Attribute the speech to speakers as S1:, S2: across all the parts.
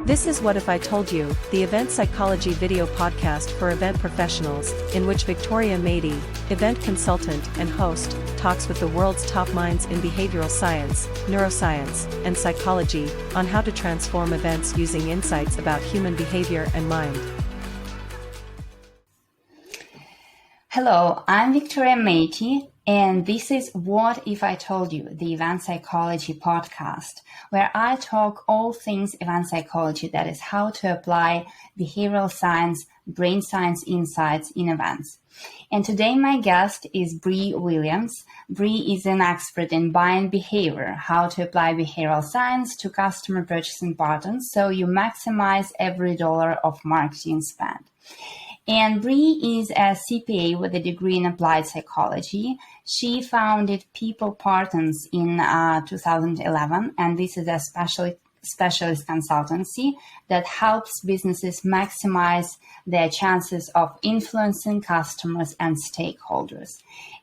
S1: This is What If I Told You, the event psychology video podcast for event professionals, in which Victoria Mady, event consultant and host, talks with the world's top minds in behavioral science, neuroscience, and psychology on how to transform events using insights about human behavior and mind.
S2: Hello, I'm Victoria Mady, and this is What If I Told You, the event psychology podcast, where I talk all things event psychology, that is how to apply behavioral science, brain science insights in events. And today my guest is Bri Williams. Bri is an expert in buying behavior, how to apply behavioral science to customer purchasing patterns so you maximize every dollar of marketing spend. And Bri is a CPA with a degree in applied psychology. She founded People Partners in 2011, and this is a specialist consultancy that helps businesses maximize their chances of influencing customers and stakeholders.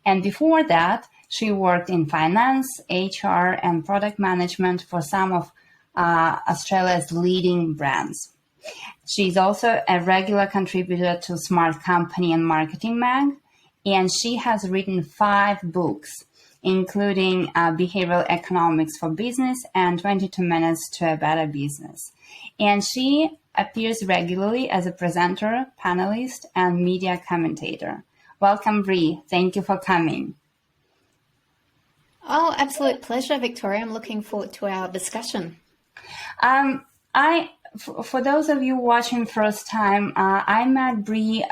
S2: And before that, she worked in finance, HR, and product management for some of Australia's leading brands. She's also a regular contributor to Smartcompany and MarketingMag, and she has written 5 books, including Behavioural Economics for Business and 22 Minutes to a Better Business. And she appears regularly as a presenter, panellist, and media commentator. Welcome, Bri. Thank you for coming.
S3: Oh, absolute pleasure, Victoria. I'm looking forward to our discussion.
S2: For those of you watching first time, I met Bri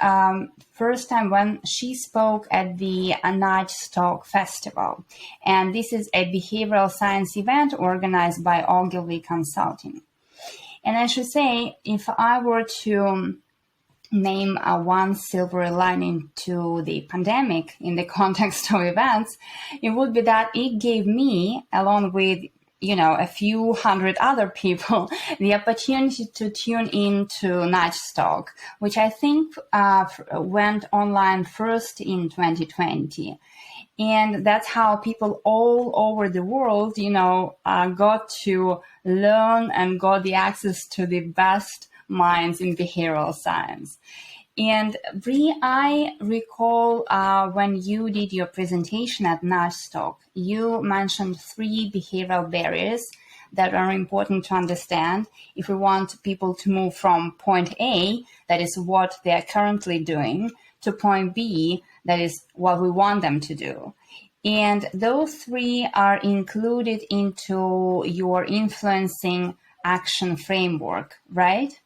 S2: first time when she spoke at the Nudge Talk Festival. And this is a behavioral science event organized by Ogilvy Consulting. And I should say, if I were to name one silver lining to the pandemic in the context of events, it would be that it gave me, along with a few hundred other people, the opportunity to tune into Nudge Talk, which I think went online first in 2020. And that's how people all over the world, got to learn and got the access to the best minds in behavioral science. And Bri, I recall when you did your presentation at Nudge Talk, you mentioned 3 behavioral barriers that are important to understand if we want people to move from point A, that is what they are currently doing, to point B, that is what we want them to do. And those 3 are included into your influencing action framework, right?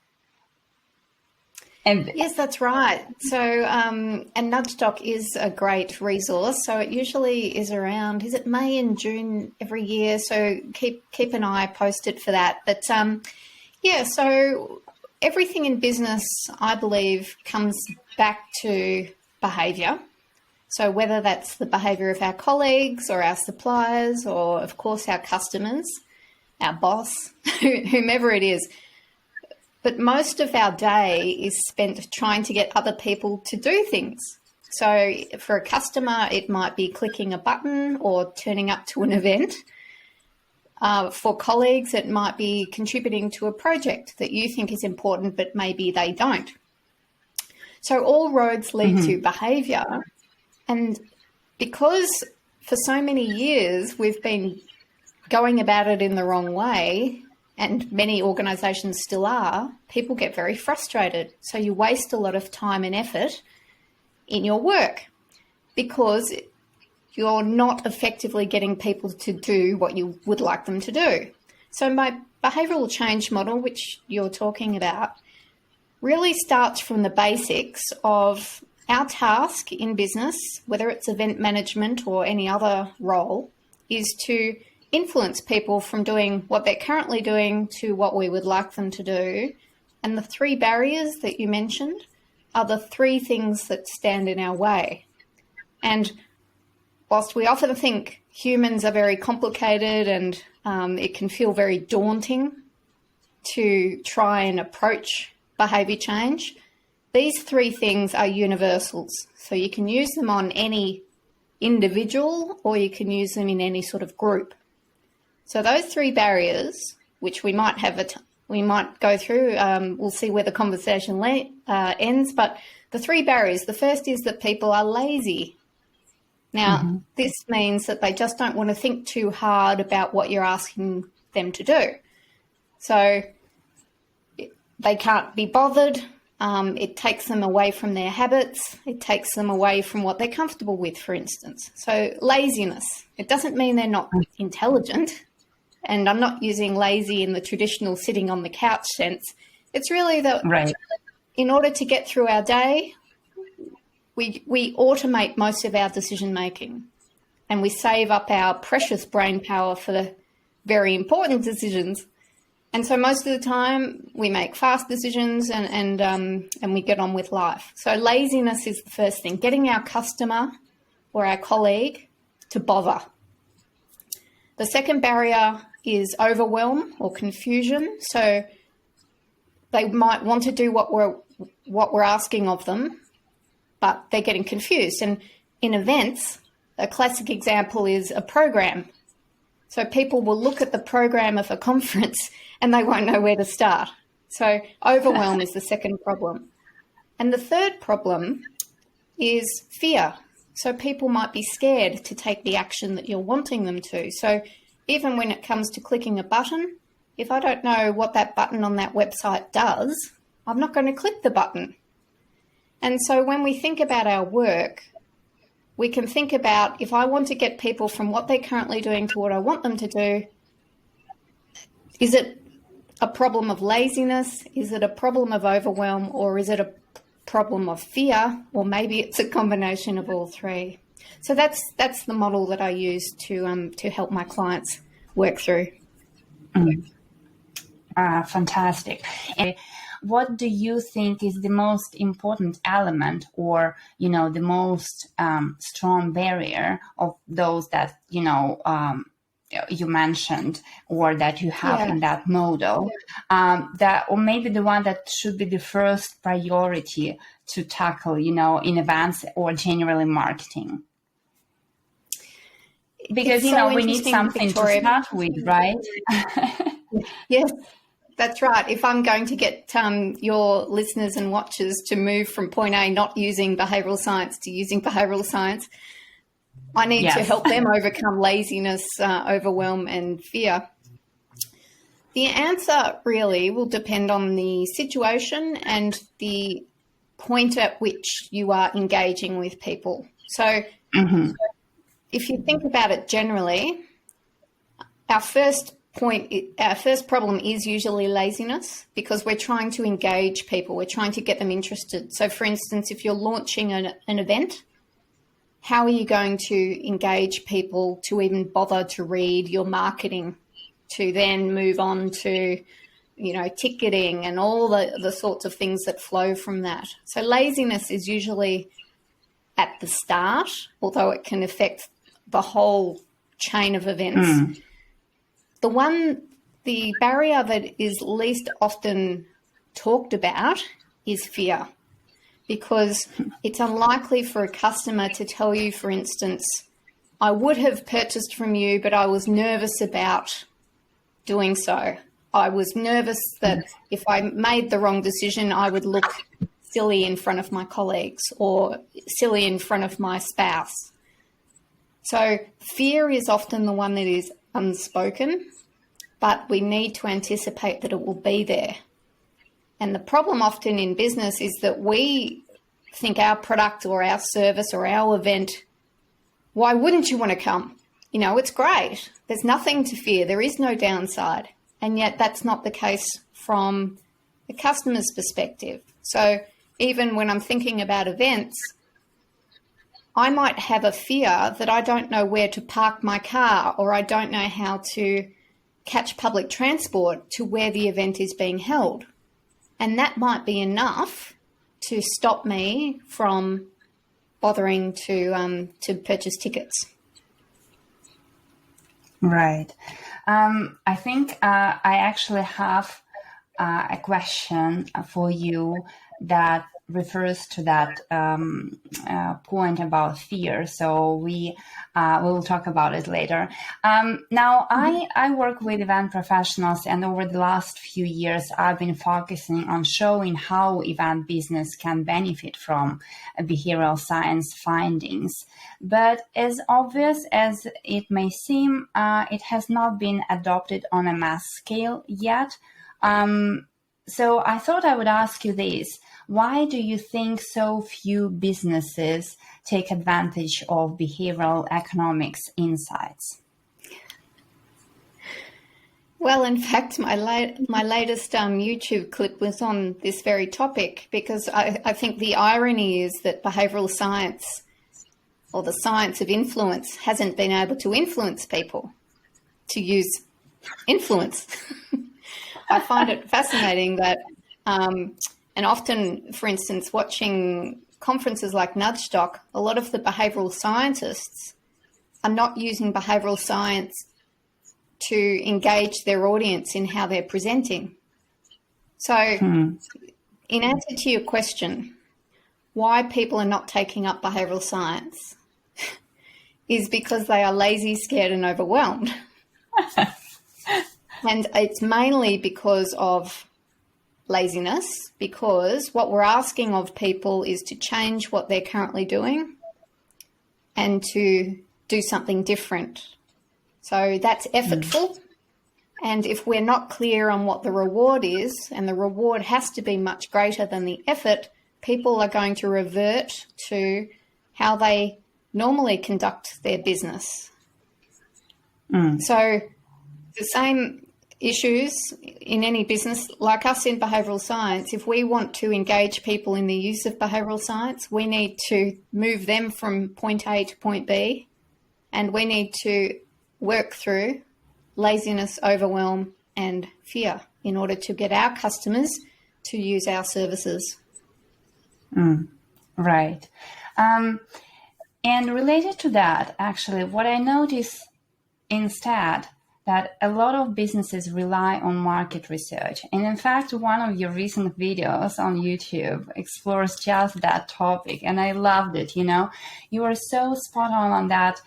S3: Yes, that's right. So, and Nudge Talk is a great resource. So it usually is around, is it May and June every year? So keep an eye posted for that. But so everything in business, I believe, comes back to behaviour. So whether that's the behaviour of our colleagues or our suppliers or, of course, our customers, our boss, whomever it is. But most of our day is spent trying to get other people to do things. So for a customer, it might be clicking a button or turning up to an event. For colleagues, it might be contributing to a project that you think is important, but maybe they don't. So all roads lead to behaviour. And because for so many years we've been going about it in the wrong way, and many organisations still are, people get very frustrated. So you waste a lot of time and effort in your work because you're not effectively getting people to do what you would like them to do. So my behavioural change model, which you're talking about, really starts from the basics of our task in business, whether it's event management or any other role, is to influence people from doing what they're currently doing to what we would like them to do. And the 3 barriers that you mentioned are the 3 things that stand in our way. And whilst we often think humans are very complicated and it can feel very daunting to try and approach behaviour change, these 3 things are universals. So you can use them on any individual or you can use them in any sort of group. So those 3 barriers, which we might have we might go through. We'll see where the conversation ends. But the 3 barriers, the first is that people are lazy. Now, this means that they just don't want to think too hard about what you're asking them to do. So they can't be bothered. It takes them away from their habits. It takes them away from what they're comfortable with, for instance. So laziness, it doesn't mean they're not intelligent. And I'm not using lazy in the traditional sitting on the couch sense. It's really that in order to get through our day, we automate most of our decision making, and we save up our precious brain power for the very important decisions. And so most of the time we make fast decisions and we get on with life. So laziness is the first thing, getting our customer or our colleague to bother. The second barrier is overwhelm or confusion. So they might want to do what we're asking of them, but they're getting confused. And in events, a classic example is a program. So people will look at the program of a conference and they won't know where to start. So overwhelm is the second problem. And the third problem is fear. So people might be scared to take the action that you're wanting them to. So even when it comes to clicking a button, if I don't know what that button on that website does, I'm not going to click the button. And so when we think about our work, we can think about, if I want to get people from what they're currently doing to what I want them to do, is it a problem of laziness? Is it a problem of overwhelm? Or is it a problem of fear? Or maybe it's a combination of all 3. So that's the model that I use to help my clients work through.
S2: Fantastic. And what do you think is the most important element, or, the most strong barrier of those that, you mentioned, or that you have in that model, that, or maybe the one that should be the first priority to tackle, in events or generally marketing? Because,
S3: so
S2: we need something Victoria to start with, right?
S3: Yes. That's right. If I'm going to get your listeners and watchers to move from point A, not using behavioural science, to using behavioural science, I need to help them overcome laziness, overwhelm and fear. The answer really will depend on the situation and the point at which you are engaging with people. So if you think about it generally, our first problem is usually laziness, because we're trying to engage people. We're trying to get them interested. So, for instance, if you're launching an event, how are you going to engage people to even bother to read your marketing, to then move on to, ticketing and all the sorts of things that flow from that? So laziness is usually at the start, although it can affect the whole chain of events. The barrier that is least often talked about is fear, because it's unlikely for a customer to tell you, for instance, I would have purchased from you, but I was nervous about doing so. I was nervous that if I made the wrong decision, I would look silly in front of my colleagues or silly in front of my spouse. So fear is often the one that is unspoken, but we need to anticipate that it will be there. And the problem often in business is that we think our product or our service or our event, why wouldn't you want to come? It's great. There's nothing to fear. There is no downside. And yet that's not the case from the customer's perspective. So even when I'm thinking about events, I might have a fear that I don't know where to park my car, or I don't know how to catch public transport to where the event is being held. And that might be enough to stop me from bothering to purchase tickets.
S2: Right. I think I actually have a question for you that refers to that point about fear. So we will talk about it later. Now, I work with event professionals, and over the last few years, I've been focusing on showing how event business can benefit from behavioral science findings. But as obvious as it may seem, it has not been adopted on a mass scale yet. So I thought I would ask you this. Why do you think so few businesses take advantage of behavioral economics insights?
S3: Well, in fact, my latest YouTube clip was on this very topic, because I think the irony is that behavioral science, or the science of influence, hasn't been able to influence people to use influence. I find it fascinating that, and often, for instance, watching conferences like Nudge Doc, a lot of the behavioural scientists are not using behavioural science to engage their audience in how they're presenting. So in answer to your question, why people are not taking up behavioural science is because they are lazy, scared and overwhelmed. And it's mainly because of laziness, because what we're asking of people is to change what they're currently doing and to do something different. So that's effortful. And if we're not clear on what the reward is, and the reward has to be much greater than the effort, people are going to revert to how they normally conduct their business. So the same issues in any business, like us in behavioural science, if we want to engage people in the use of behavioural science, we need to move them from point A to point B, and we need to work through laziness, overwhelm and fear in order to get our customers to use our services.
S2: Right. And related to that, actually, what I notice instead, that a lot of businesses rely on market research. And in fact, one of your recent videos on YouTube explores just that topic. And I loved it. You know, you are so spot on that.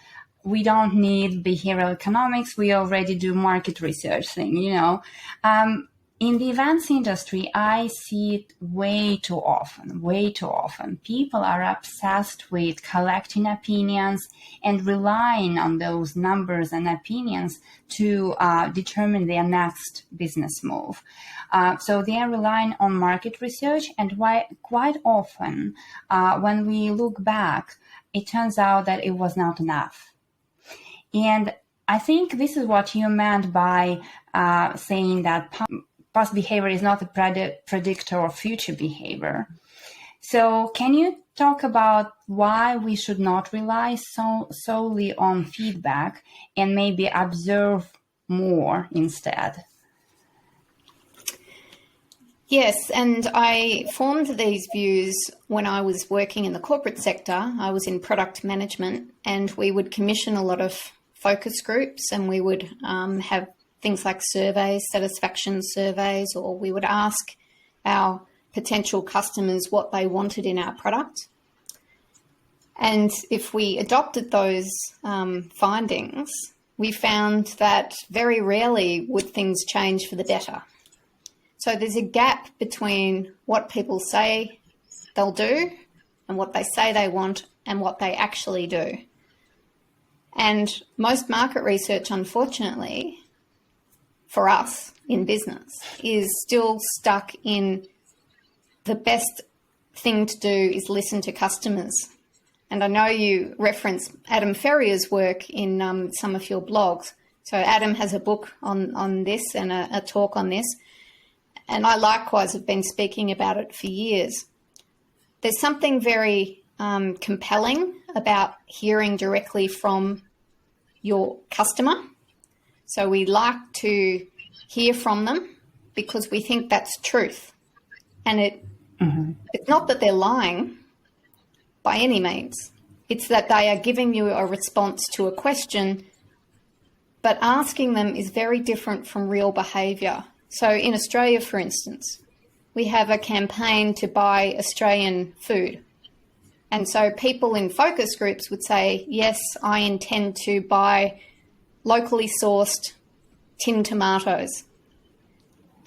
S2: We don't need behavioral economics. We already do market research thing, you know. In the events industry, I see it way too often. People are obsessed with collecting opinions and relying on those numbers and opinions to determine their next business move. So they are relying on market research, and quite often, when we look back, it turns out that it was not enough. And I think this is what you meant by saying that past behavior is not a predictor of future behavior. So can you talk about why we should not rely solely on feedback and maybe observe more instead?
S3: Yes, and I formed these views when I was working in the corporate sector. I was in product management, and we would commission a lot of focus groups, and we would have things like surveys, satisfaction surveys, or we would ask our potential customers what they wanted in our product. And if we adopted those findings, we found that very rarely would things change for the better. So there's a gap between what people say they'll do and what they say they want and what they actually do. And most market research, unfortunately, for us in business, is still stuck in the best thing to do is listen to customers. And I know you reference Adam Ferrier's work in some of your blogs. So Adam has a book on this and a talk on this. And I likewise have been speaking about it for years. There's something very compelling about hearing directly from your customer. So we like to hear from them because we think that's truth. And it's not that they're lying by any means. It's that they are giving you a response to a question, but asking them is very different from real behaviour. So in Australia, for instance, we have a campaign to buy Australian food. And so people in focus groups would say, yes, I intend to buy locally sourced tinned tomatoes.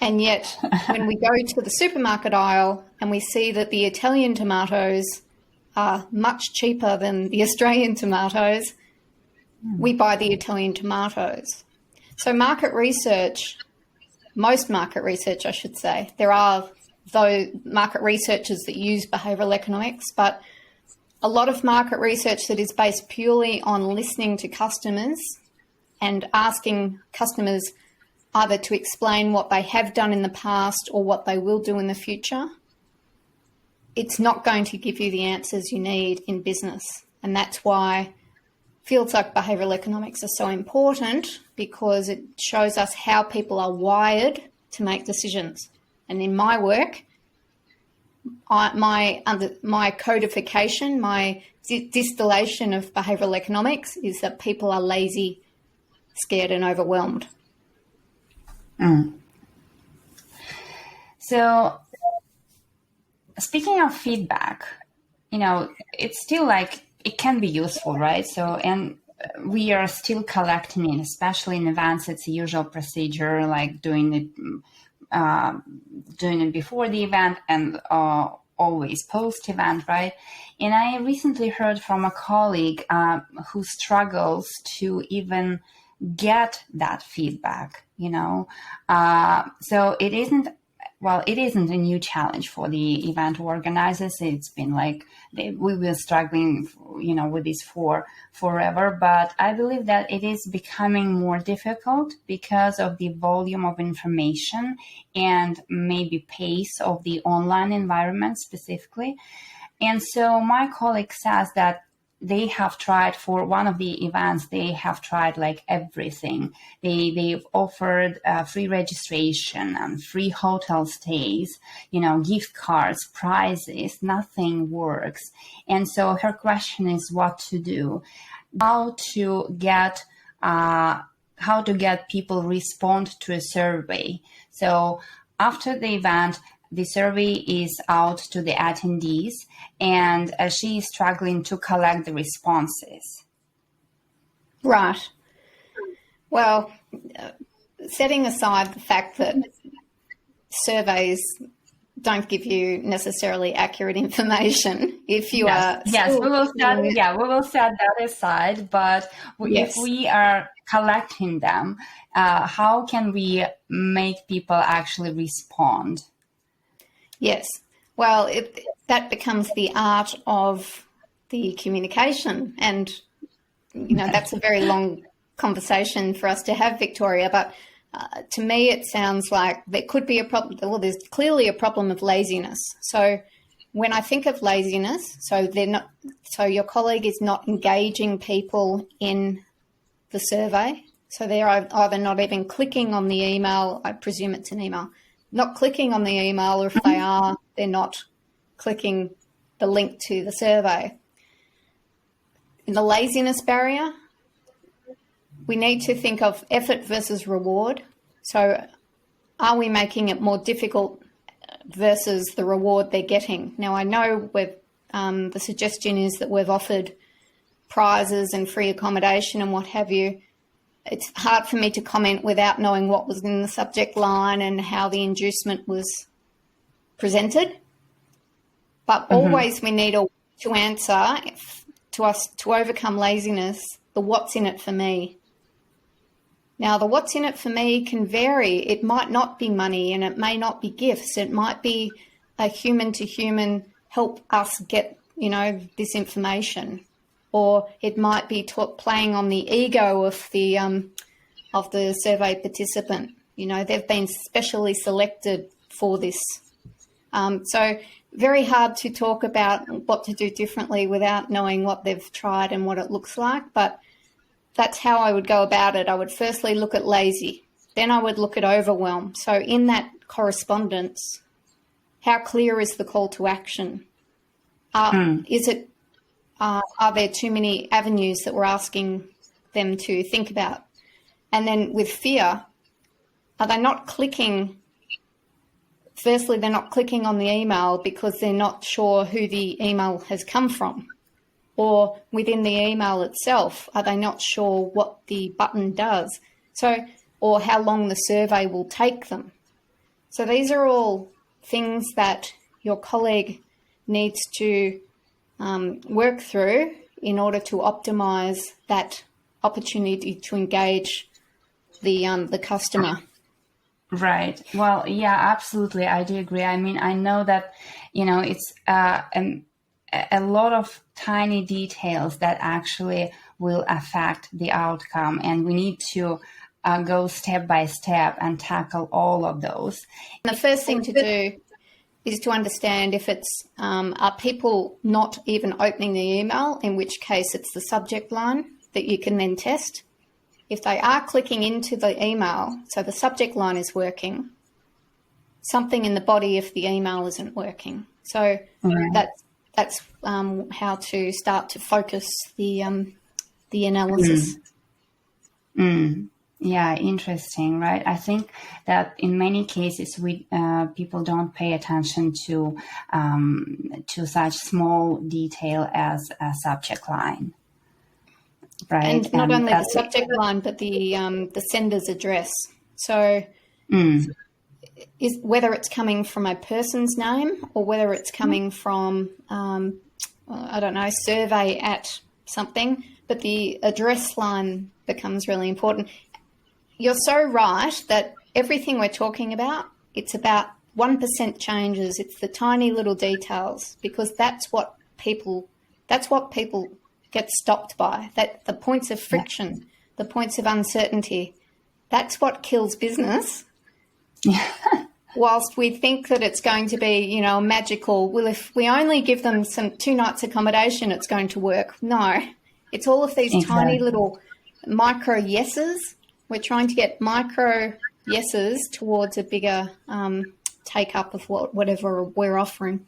S3: And yet when we go to the supermarket aisle and we see that the Italian tomatoes are much cheaper than the Australian tomatoes, we buy the Italian tomatoes. So market research, most market research, I should say, there are though market researchers that use behavioural economics, but a lot of market research that is based purely on listening to customers and asking customers either to explain what they have done in the past or what they will do in the future, it's not going to give you the answers you need in business. And that's why fields like behavioural economics are so important, because it shows us how people are wired to make decisions. And in my work, my codification, my distillation of behavioural economics is that people are lazy, scared and overwhelmed.
S2: So speaking of feedback, it's still like it can be useful, right? So, and we are still collecting it, especially in events. It's a usual procedure, like doing it before the event and always post-event, right? And I recently heard from a colleague who struggles to even get that feedback, so it isn't a new challenge for the event organizers. It's been like we've been struggling, with this for forever. But I believe that it is becoming more difficult because of the volume of information and maybe pace of the online environment specifically. And so my colleague says that they have tried for one of the events, they have tried like everything. They've offered free registration and free hotel stays, gift cards, prizes, nothing works. And so her question is what to do, how to get people respond to a survey. So after the event, the survey is out to the attendees, and she is struggling to collect the responses.
S3: Right. Well, setting aside the fact that surveys don't give you necessarily accurate information, if you are...
S2: Yes, we will set that aside, but if we are collecting them, how can we make people actually respond?
S3: Yes. Well, that becomes the art of the communication. And, that's a very long conversation for us to have, Victoria. But to me, it sounds like there could be a problem. Well, there's clearly a problem of laziness. So when I think of laziness, so your colleague is not engaging people in the survey. So they're either not even clicking on the email. I presume it's an email. Not clicking on the email, or if they are, they're not clicking the link to the survey. In the laziness barrier, we need to think of effort versus reward. So are we making it more difficult versus the reward they're getting? Now, I know the suggestion is that we've offered prizes and free accommodation and what have you. It's hard for me to comment without knowing what was in the subject line and how the inducement was presented. But always we need to answer to us to overcome laziness, the what's in it for me. Now, the what's in it for me can vary. It might not be money and it may not be gifts. It might be a human to human help us get, this information. Or it might be playing on the ego of the survey participant. They've been specially selected for this. So very hard to talk about what to do differently without knowing what they've tried and what it looks like. But that's how I would go about it. I would firstly look at lazy. Then I would look at overwhelm. So in that correspondence, how clear is the call to action? Are there too many avenues that we're asking them to think about? And then with fear, are they not clicking firstly, they're not clicking on the email because they're not sure who the email has come from. Or within the email itself, are they not sure what the button does? Or how long the survey will take them. So these are all things that your colleague needs to work through in order to optimize that opportunity to engage the customer.
S2: Right. Well, yeah, absolutely. I do agree. I mean, I know that, it's a lot of tiny details that actually will affect the outcome, and we need to go step by step and tackle all of those.
S3: The first thing to do is to understand if it's are people not even opening the email, in which case it's the subject line that you can then test. If they are clicking into the email, so the subject line is working, something in the body of the email isn't working. So that's how to start to focus the analysis.
S2: Yeah, interesting, right? I think that in many cases, people don't pay attention to such small detail as a subject line, right?
S3: And not only the subject line, but the sender's address. So, whether it's coming from a person's name or whether it's coming from survey at something, but the address line becomes really important. You're so right that everything we're talking about, it's about 1% changes. It's the tiny little details, because that's what people get stopped by. That the points of friction, the points of uncertainty, that's what kills business. Whilst we think that it's going to be, magical, well, if we only give them 2 nights accommodation, it's going to work. No, it's all of these tiny little micro yeses. We're trying to get micro yeses towards a bigger take up of whatever we're offering.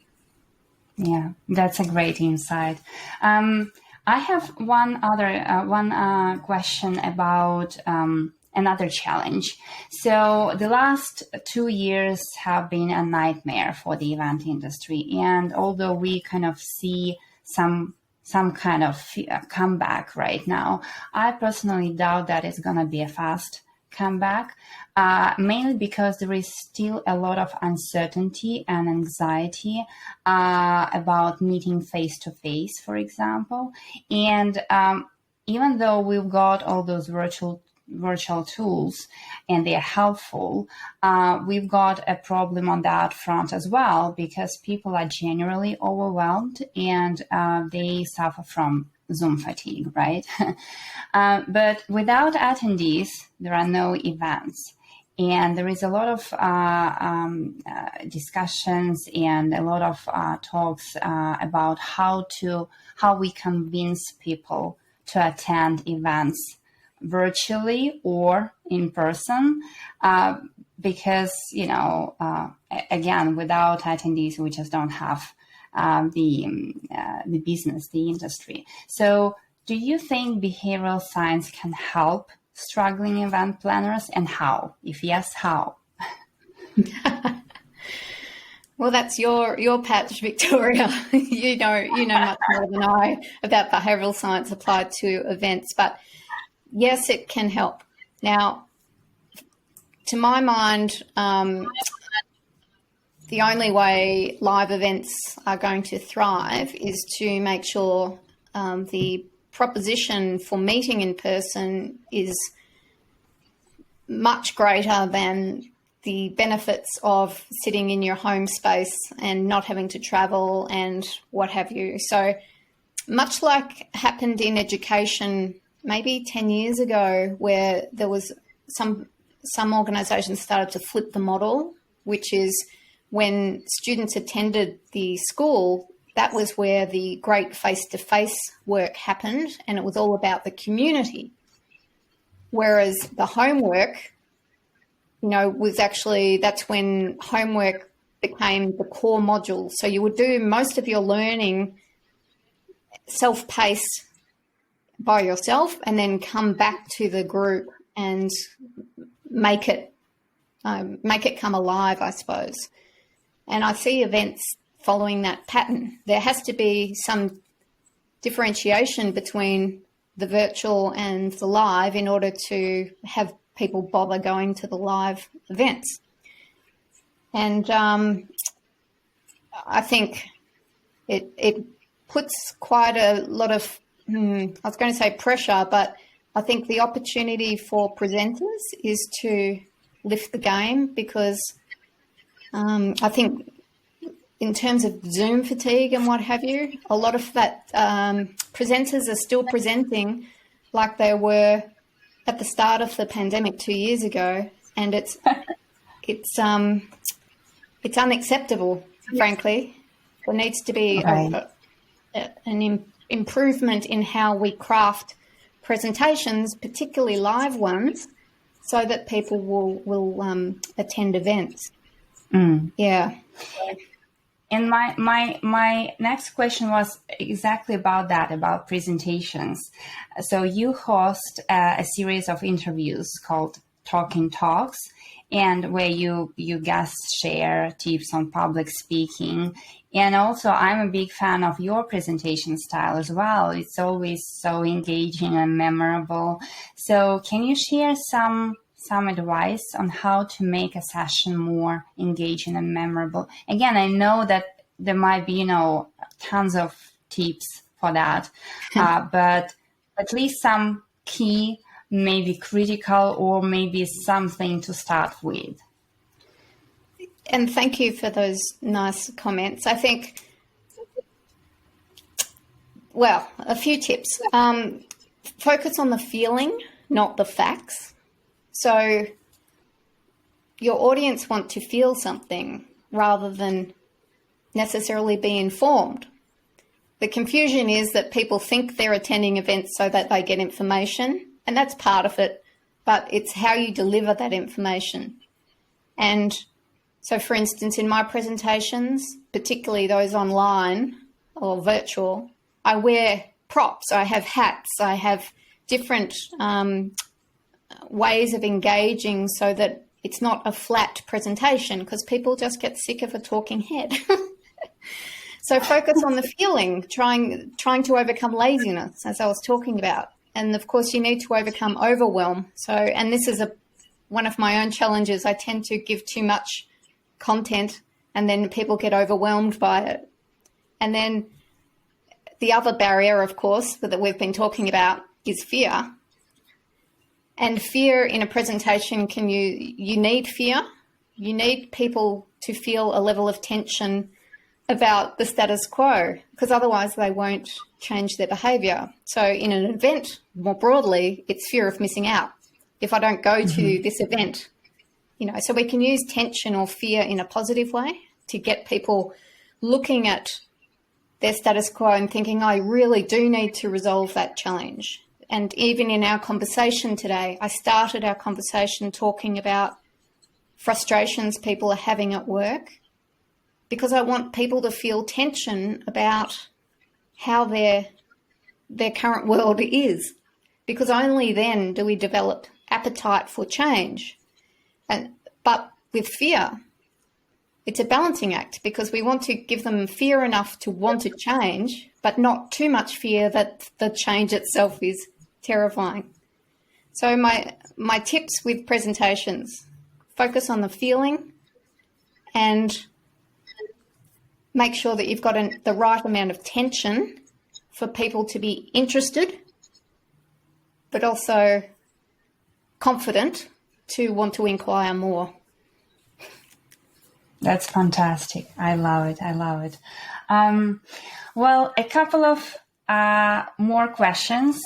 S2: Yeah, that's a great insight. I have one question about another challenge. So the last 2 years have been a nightmare for the event industry. And although we kind of see some kind of comeback right now, I personally doubt that it's going to be a fast comeback, mainly because there is still a lot of uncertainty and anxiety about meeting face-to-face, for example. And even though we've got all those virtual tools and they are helpful, we've got a problem on that front as well, because people are generally overwhelmed and they suffer from Zoom fatigue, right? But without attendees, there are no events. And there is a lot of discussions and a lot of talks about how we convince people to attend events virtually or in person, because, again, without attendees, we just don't have the business, the industry. So do you think behavioral science can help struggling event planners, and how? If yes, how?
S3: Well, that's your patch, Victoria. you know much more than I about behavioural science applied to events, but yes, it can help. Now, to my mind, the only way live events are going to thrive is to make sure the proposition for meeting in person is much greater than the benefits of sitting in your home space and not having to travel and what have you. So much like happened in education maybe 10 years ago, where there was some organisations started to flip the model, which is when students attended the school, that was where the great face-to-face work happened, and it was all about the community. Whereas the homework, was actually, that's when homework became the core module. So you would do most of your learning self-paced by yourself, and then come back to the group and make it come alive, I suppose. And I see events following that pattern. There has to be some differentiation between the virtual and the live in order to have people bother going to the live events. And I think it puts quite a lot of, I was going to say pressure, but I think the opportunity for presenters is to lift the game, because I think in terms of Zoom fatigue and what have you, a lot of that presenters are still presenting like they were at the start of the pandemic 2 years ago, and it's unacceptable, frankly. There needs to be an improvement in how we craft presentations, particularly live ones, so that people will attend events. Yeah.
S2: And my next question was exactly about that, about presentations. So you host a series of interviews called Talking Talks, and where you guest share tips on public speaking. And also, I'm a big fan of your presentation style as well. It's always so engaging and memorable. So can you share some advice on how to make a session more engaging and memorable? Again, I know that there might be, tons of tips for that, but at least some key, maybe critical, or maybe something to start with.
S3: And thank you for those nice comments. I think, well, a few tips. Focus on the feeling, not the facts. So your audience want to feel something rather than necessarily be informed. The confusion is that people think they're attending events so that they get information, and that's part of it, but it's how you deliver that information. And so, for instance, in my presentations, particularly those online or virtual, I wear props, I have hats, I have different ways of engaging so that it's not a flat presentation, because people just get sick of a talking head. So focus on the feeling, trying to overcome laziness, as I was talking about. And of course, you need to overcome overwhelm. So, and this is one of my own challenges. I tend to give too much content and then people get overwhelmed by it. And then the other barrier, of course, that we've been talking about is fear. And fear in a presentation, you need fear. You need people to feel a level of tension about the status quo, because otherwise they won't change their behaviour. So in an event, more broadly, it's fear of missing out. If I don't go to this event, so we can use tension or fear in a positive way to get people looking at their status quo and thinking, I really do need to resolve that challenge. And even in our conversation today, I started our conversation talking about frustrations people are having at work, because I want people to feel tension about how their current world is, because only then do we develop appetite for change. But with fear, it's a balancing act, because we want to give them fear enough to want to change, but not too much fear that the change itself is terrifying. So my tips with presentations: focus on the feeling and make sure that you've got the right amount of tension for people to be interested, but also confident to want to inquire more.
S2: That's fantastic. I love it. Well, a couple of more questions.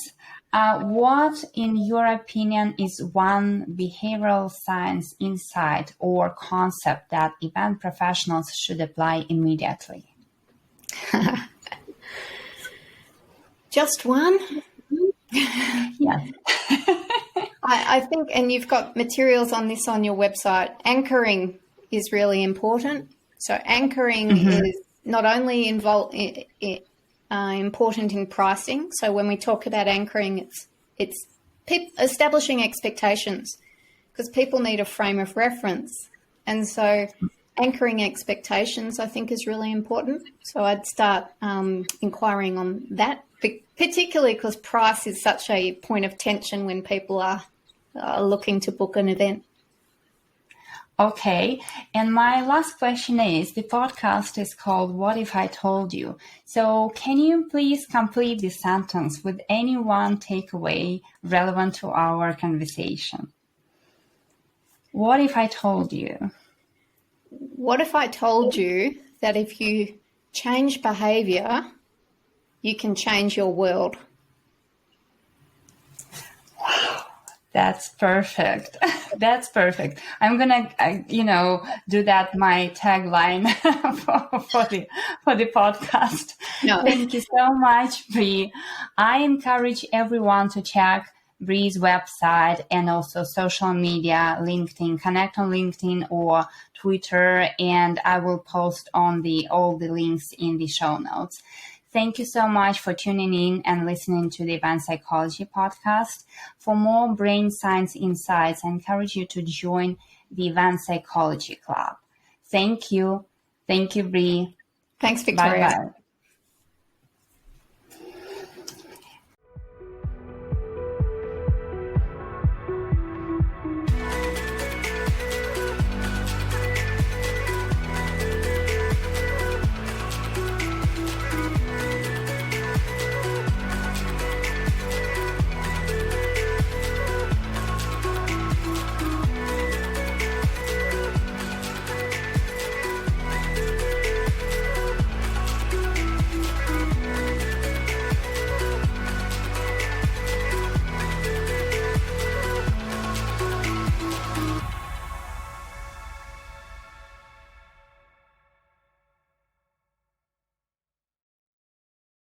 S2: What, in your opinion, is one behavioral science insight or concept that event professionals should apply immediately?
S3: Just one?
S2: Yes.
S3: I think, and you've got materials on this on your website, anchoring is really important. So anchoring is not only important in pricing. So when we talk about anchoring, it's establishing expectations, because people need a frame of reference. And so Anchoring expectations, I think, is really important. So I'd start inquiring on that, particularly because price is such a point of tension when people are looking to book an event.
S2: Okay, and my last question is, the podcast is called What If I Told You? So can you please complete the sentence with any one takeaway relevant to our conversation? What if I told you?
S3: What if I told you that if you change behaviour, you can change your world?
S2: Wow, that's perfect. That's perfect. I'm gonna, do that my tagline for the podcast.
S3: No.
S2: Thank you so much, Bri. I encourage everyone to check Bri's website and also social media, LinkedIn, connect on LinkedIn or Twitter, and I will post on all the links in the show notes. Thank you so much for tuning in and listening to the Event Psychology podcast. For more brain science insights, I encourage you to join the Event Psychology Club. Thank you. Thank you, Bri.
S3: Thanks, Victoria.
S2: Bye-bye.